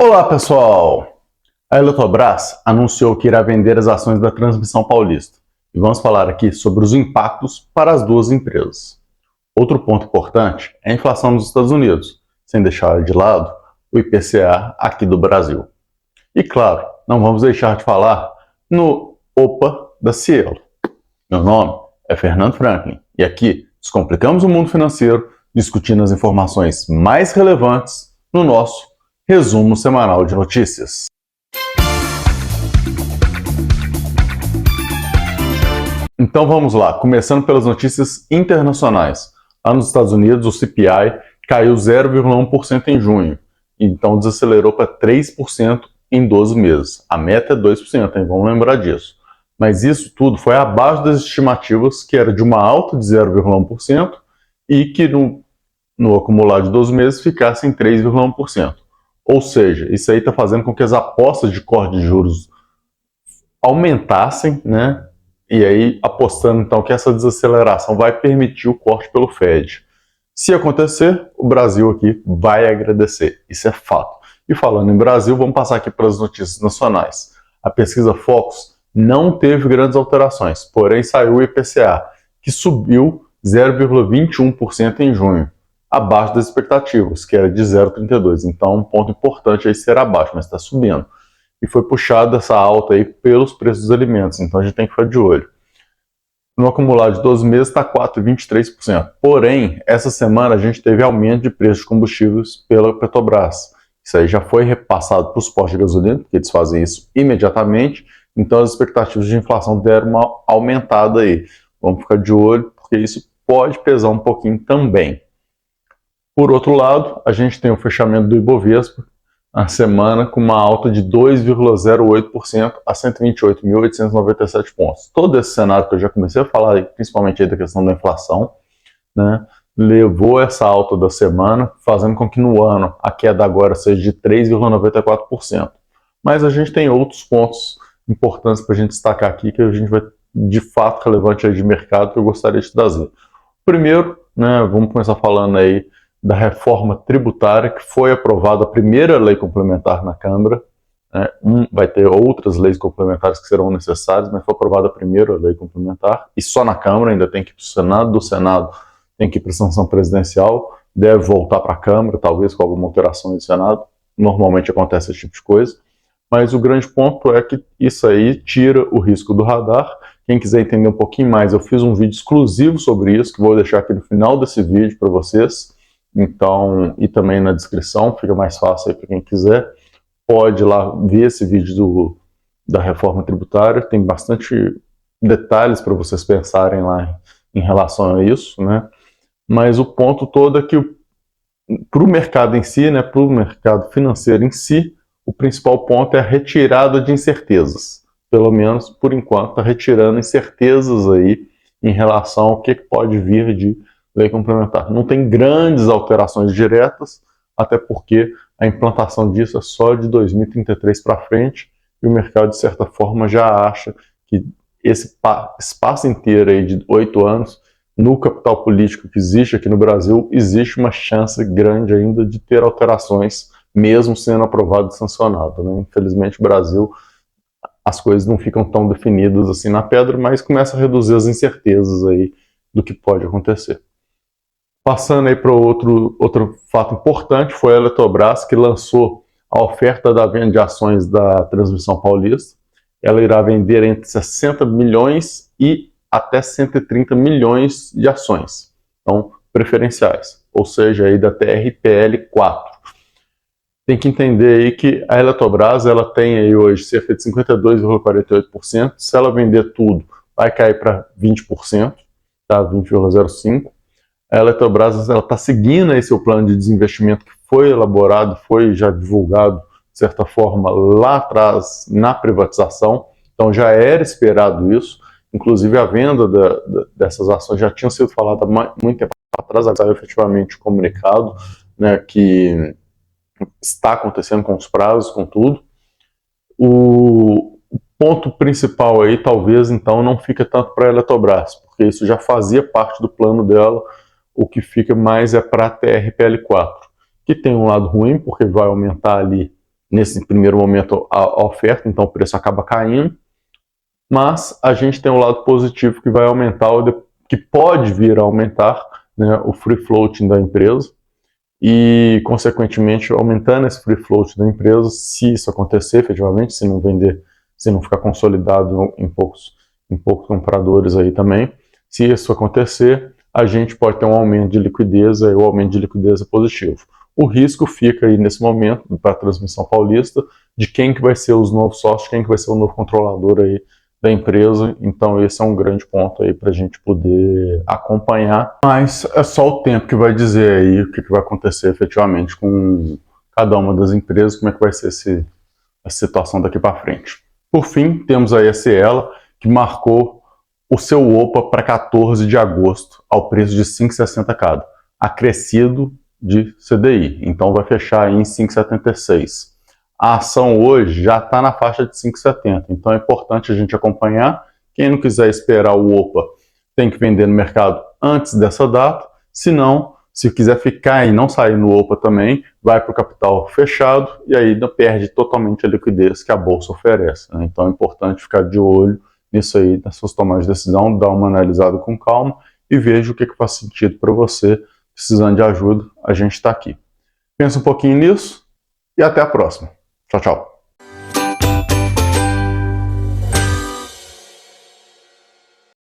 Olá pessoal! A Eletrobras anunciou que irá vender as ações da Transmissão Paulista e vamos falar aqui sobre os impactos para as duas empresas. Outro ponto importante é a inflação nos Estados Unidos, sem deixar de lado o IPCA aqui do Brasil. E claro, não vamos deixar de falar no OPA da Cielo. Meu nome é Fernando Franklin e aqui descomplicamos o mundo financeiro discutindo as informações mais relevantes no nosso resumo semanal de notícias. Então vamos lá, começando pelas notícias internacionais. Lá nos Estados Unidos, o CPI caiu 0,1% em junho, então desacelerou para 3% em 12 meses. A meta é 2%, hein? Vamos lembrar disso. Mas isso tudo foi abaixo das estimativas, que era de uma alta de 0,1% e que no acumulado de 12 meses ficasse em 3,1%. Ou seja, isso aí está fazendo com que as apostas de corte de juros aumentassem, né? E aí apostando então que essa desaceleração vai permitir o corte pelo Fed. Se acontecer, o Brasil aqui vai agradecer, isso é fato. E falando em Brasil, vamos passar aqui para as notícias nacionais. A pesquisa Focus não teve grandes alterações, porém saiu o IPCA, que subiu 0,21% em junho, abaixo das expectativas, que era de 0,32%. Então, um ponto importante aí ser abaixo, mas está subindo. E foi puxada essa alta aí pelos preços dos alimentos, então a gente tem que ficar de olho. No acumulado de 12 meses está 4,23%. Porém, essa semana a gente teve aumento de preços de combustíveis pela Petrobras. Isso aí já foi repassado para os postos de gasolina, porque eles fazem isso imediatamente. Então as expectativas de inflação deram uma aumentada aí. Vamos ficar de olho, porque isso pode pesar um pouquinho também. Por outro lado, a gente tem o fechamento do Ibovespa na semana com uma alta de 2,08% a 128.897 pontos. Todo esse cenário que eu já comecei a falar, principalmente aí da questão da inflação, né, levou essa alta da semana, fazendo com que no ano a queda agora seja de 3,94%. Mas a gente tem outros pontos importantes para a gente destacar aqui, que a gente vai, de fato, relevante aí de mercado, que eu gostaria de trazer. Primeiro, né, vamos começar falando aí da reforma tributária, que foi aprovada a primeira lei complementar na Câmara, né? Vai ter outras leis complementares que serão necessárias, mas foi aprovada a primeira lei complementar, e só na Câmara, ainda tem que ir para o Senado, do Senado tem que ir para a sanção presidencial, deve voltar para a Câmara, talvez com alguma alteração no Senado, normalmente acontece esse tipo de coisa, mas o grande ponto é que isso aí tira o risco do radar. Quem quiser entender um pouquinho mais, eu fiz um vídeo exclusivo sobre isso, que vou deixar aqui no final desse vídeo para vocês. Então, e também na descrição, fica mais fácil aí para quem quiser. Pode ir lá ver esse vídeo da reforma tributária, tem bastante detalhes para vocês pensarem lá em relação a isso, né? Mas o ponto todo é que para o mercado em si, né, para o mercado financeiro em si, o principal ponto é a retirada de incertezas. Pelo menos, por enquanto, está retirando incertezas aí em relação ao que pode vir de lei complementar. Não tem grandes alterações diretas, até porque a implantação disso é só de 2033 para frente, e o mercado, de certa forma, já acha que esse espaço inteiro aí de 8 anos, no capital político que existe aqui no Brasil, existe uma chance grande ainda de ter alterações, mesmo sendo aprovado e sancionado, né? Infelizmente, o Brasil, as coisas não ficam tão definidas assim na pedra, mas começa a reduzir as incertezas aí do que pode acontecer. Passando aí para outro fato importante, foi a Eletrobras que lançou a oferta da venda de ações da Transmissão Paulista. Ela irá vender entre 60 milhões e até 130 milhões de ações, então preferenciais, ou seja, aí da TRPL 4. Tem que entender aí que a Eletrobras ela tem aí hoje cerca de 52,48%. Se ela vender tudo, vai cair para 20%, tá? 20,05%. A Eletrobras está seguindo esse seu plano de desinvestimento que foi elaborado, foi já divulgado, de certa forma, lá atrás na privatização. Então já era esperado isso. Inclusive a venda dessas ações já tinha sido falada há muito tempo atrás, agora efetivamente comunicado, né, que está acontecendo com os prazos, com tudo. O ponto principal aí, talvez, então, não fica tanto para a Eletrobras, porque isso já fazia parte do plano dela. O que fica mais é para a TRPL4, que tem um lado ruim, porque vai aumentar ali nesse primeiro momento a oferta, então o preço acaba caindo, mas a gente tem um lado positivo que vai aumentar, que pode vir a aumentar, né, o free float da empresa, e consequentemente aumentando esse free float da empresa, se isso acontecer efetivamente, se não vender, se não ficar consolidado em poucos compradores aí também, se isso acontecer, a gente pode ter um aumento de liquidez, aí o aumento de liquidez é positivo. O risco fica aí nesse momento, para a Transmissão Paulista, de quem que vai ser os novos sócios, quem que vai ser o novo controlador aí da empresa, então esse é um grande ponto aí para a gente poder acompanhar, mas é só o tempo que vai dizer aí o que vai acontecer efetivamente com cada uma das empresas, como é que vai ser a situação daqui para frente. Por fim, temos a Cielo, que marcou o seu OPA para 14 de agosto, ao preço de 5,60 cada, acrescido de CDI, então vai fechar em 5,76. A ação hoje já está na faixa de 5,70, então é importante a gente acompanhar. Quem não quiser esperar o OPA tem que vender no mercado antes dessa data, se não, se quiser ficar e não sair no OPA também, vai para o capital fechado e aí não perde totalmente a liquidez que a bolsa oferece, né? Então é importante ficar de olho nisso aí, nas suas tomadas de decisão, dar uma analisada com calma e veja o que faz sentido para você. Precisando de ajuda, a gente está aqui. Pensa um pouquinho nisso e até a próxima. Tchau, tchau.